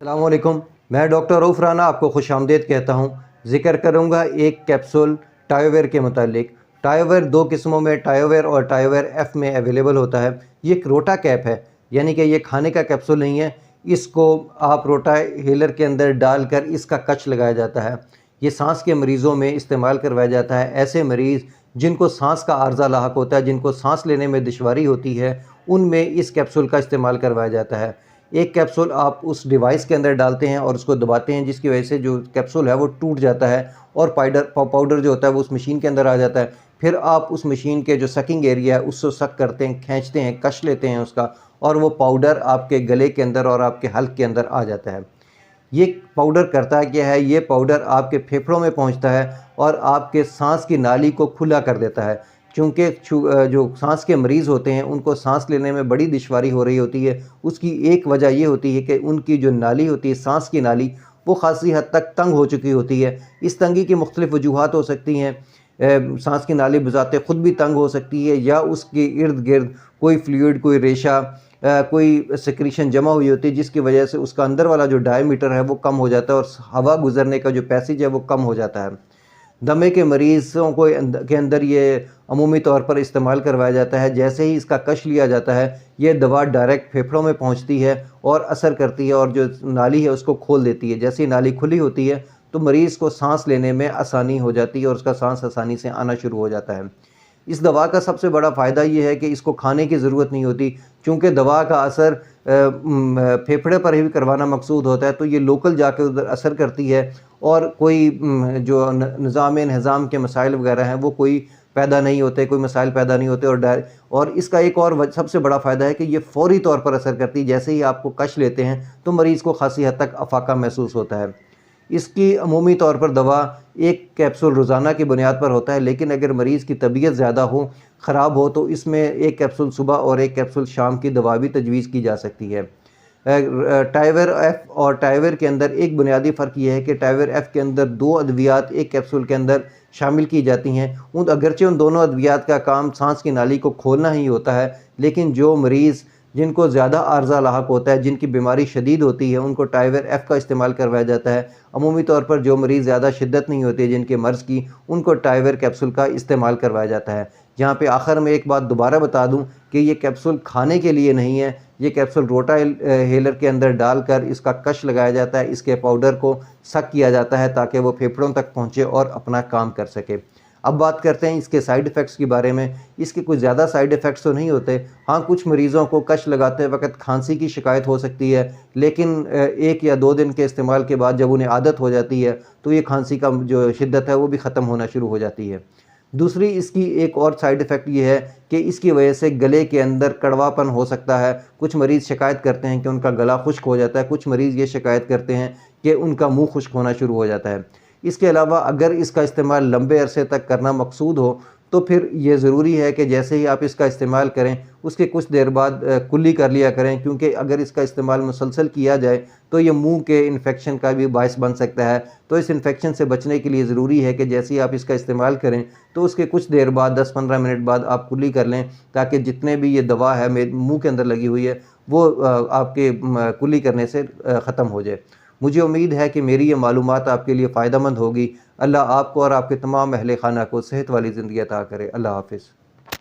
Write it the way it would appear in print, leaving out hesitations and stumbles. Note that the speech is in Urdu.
السلام علیکم، میں ڈاکٹر رؤف رانا آپ کو خوش آمدید کہتا ہوں۔ ذکر کروں گا ایک کیپسول ٹائیویر کے متعلق۔ ٹائیویر دو قسموں میں ٹائیویر اور ٹائیویر ایف میں اویلیبل ہوتا ہے۔ یہ ایک روٹا کیپ ہے، یعنی کہ یہ کھانے کا کیپسول نہیں ہے۔ اس کو آپ روٹا ہیلر کے اندر ڈال کر اس کا کچ لگایا جاتا ہے۔ یہ سانس کے مریضوں میں استعمال کروایا جاتا ہے۔ ایسے مریض جن کو سانس کا عارضہ لاحق ہوتا ہے، جن کو سانس لینے میں دشواری ہوتی ہے، ان میں اس کیپسول کا استعمال کروایا جاتا ہے۔ ایک کیپسول آپ اس ڈیوائس کے اندر ڈالتے ہیں اور اس کو دباتے ہیں، جس کی وجہ سے جو کیپسول ہے وہ ٹوٹ جاتا ہے اور پاؤڈر جو ہوتا ہے وہ اس مشین کے اندر آ جاتا ہے۔ پھر آپ اس مشین کے جو سکنگ ایریا ہے اس کو سک کرتے ہیں، کھینچتے ہیں، کش لیتے ہیں اس کا، اور وہ پاؤڈر آپ کے گلے کے اندر اور آپ کے حلق کے اندر آ جاتا ہے۔ یہ پاؤڈر کرتا کیا ہے؟ یہ پاؤڈر آپ کے پھیپھڑوں میں پہنچتا ہے اور آپ کے سانس کی نالی کو کھلا کر دیتا ہے۔ چونکہ جو سانس کے مریض ہوتے ہیں ان کو سانس لینے میں بڑی دشواری ہو رہی ہوتی ہے، اس کی ایک وجہ یہ ہوتی ہے کہ ان کی جو نالی ہوتی ہے، سانس کی نالی، وہ خاصی حد تک تنگ ہو چکی ہوتی ہے۔ اس تنگی کی مختلف وجوہات ہو سکتی ہیں۔ سانس کی نالی بذات خود بھی تنگ ہو سکتی ہے، یا اس کے ارد گرد کوئی فلوئڈ، کوئی ریشہ، کوئی سیکریشن جمع ہوئی ہوتی ہے، جس کی وجہ سے اس کا اندر والا جو ڈائی میٹر ہے وہ کم ہو جاتا ہے اور ہوا گزرنے کا جو پیسیج ہے وہ کم ہو جاتا ہے۔ دمے کے مریضوں کے اندر یہ عمومی طور پر استعمال کروایا جاتا ہے۔ جیسے ہی اس کا کش لیا جاتا ہے، یہ دوا ڈائریکٹ پھیپھڑوں میں پہنچتی ہے اور اثر کرتی ہے اور جو نالی ہے اس کو کھول دیتی ہے۔ جیسے ہی نالی کھلی ہوتی ہے تو مریض کو سانس لینے میں آسانی ہو جاتی ہے اور اس کا سانس آسانی سے آنا شروع ہو جاتا ہے۔ اس دوا کا سب سے بڑا فائدہ یہ ہے کہ اس کو کھانے کی ضرورت نہیں ہوتی، چونکہ دوا کا اثر پھیپھڑے پر ہی کروانا مقصود ہوتا ہے، تو یہ لوکل جا کے ادھر اثر کرتی ہے اور کوئی جو نظام انہضام کے مسائل وغیرہ ہیں وہ کوئی پیدا نہیں ہوتے، کوئی مسائل پیدا نہیں ہوتے۔ اور اس کا ایک اور سب سے بڑا فائدہ ہے کہ یہ فوری طور پر اثر کرتی ہے۔ جیسے ہی آپ کو کش لیتے ہیں تو مریض کو خاصی حد تک افاقہ محسوس ہوتا ہے۔ اس کی عمومی طور پر دوا ایک کیپسول روزانہ کی بنیاد پر ہوتا ہے، لیکن اگر مریض کی طبیعت زیادہ ہو، خراب ہو، تو اس میں ایک کیپسول صبح اور ایک کیپسول شام کی دوا بھی تجویز کی جا سکتی ہے۔ ٹائیویر ایف اور ٹائیویر کے اندر ایک بنیادی فرق یہ ہے کہ ٹائیویر ایف کے اندر دو ادویات ایک کیپسول کے اندر شامل کی جاتی ہیں۔ اگرچہ ان دونوں ادویات کا کام سانس کی نالی کو کھولنا ہی ہوتا ہے، لیکن جو مریض جن کو زیادہ عارضہ لاحق ہوتا ہے، جن کی بیماری شدید ہوتی ہے، ان کو ٹائیویر ایف کا استعمال کروایا جاتا ہے۔ عمومی طور پر جو مریض زیادہ شدت نہیں ہوتی جن کے مرض کی، ان کو ٹائیویر کیپسول کا استعمال کروایا جاتا ہے۔ یہاں پہ آخر میں ایک بات دوبارہ بتا دوں کہ یہ کیپسول کھانے کے لیے نہیں ہے۔ یہ کیپسول روٹا ہیلر کے اندر ڈال کر اس کا کش لگایا جاتا ہے، اس کے پاؤڈر کو سک کیا جاتا ہے تاکہ وہ پھیپھڑوں تک پہنچے اور اپنا کام کر سکے۔ اب بات کرتے ہیں اس کے سائیڈ ایفیکٹس کے بارے میں۔ اس کے کچھ زیادہ سائیڈ ایفیکٹس تو نہیں ہوتے۔ ہاں، کچھ مریضوں کو کش لگاتے وقت کھانسی کی شکایت ہو سکتی ہے، لیکن 1 یا 2 دن کے استعمال کے بعد جب انہیں عادت ہو جاتی ہے تو یہ کھانسی کا جو شدت ہے وہ بھی ختم ہونا شروع ہو جاتی ہے۔ دوسری اس کی ایک اور سائیڈ ایفیکٹ یہ ہے کہ اس کی وجہ سے گلے کے اندر کڑوا پن ہو سکتا ہے۔ کچھ مریض شکایت کرتے ہیں کہ ان کا گلا خشک ہو جاتا ہے، کچھ مریض یہ شکایت کرتے ہیں کہ ان کا منہ خشک ہونا شروع ہو جاتا ہے۔ اس کے علاوہ اگر اس کا استعمال لمبے عرصے تک کرنا مقصود ہو تو پھر یہ ضروری ہے کہ جیسے ہی آپ اس کا استعمال کریں اس کے کچھ دیر بعد کلی کر لیا کریں، کیونکہ اگر اس کا استعمال مسلسل کیا جائے تو یہ منہ کے انفیکشن کا بھی باعث بن سکتا ہے۔ تو اس انفیکشن سے بچنے کے لیے ضروری ہے کہ جیسے ہی آپ اس کا استعمال کریں تو اس کے کچھ دیر بعد 10-15 منٹ بعد آپ کلی کر لیں، تاکہ جتنے بھی یہ دوا ہے منہ کے اندر لگی ہوئی ہے وہ آپ کے کلی کرنے سے ختم ہو جائے۔ مجھے امید ہے کہ میری یہ معلومات آپ کے لیے فائدہ مند ہوگی۔ اللہ آپ کو اور آپ کے تمام اہل خانہ کو صحت والی زندگی عطا کرے۔ اللہ حافظ۔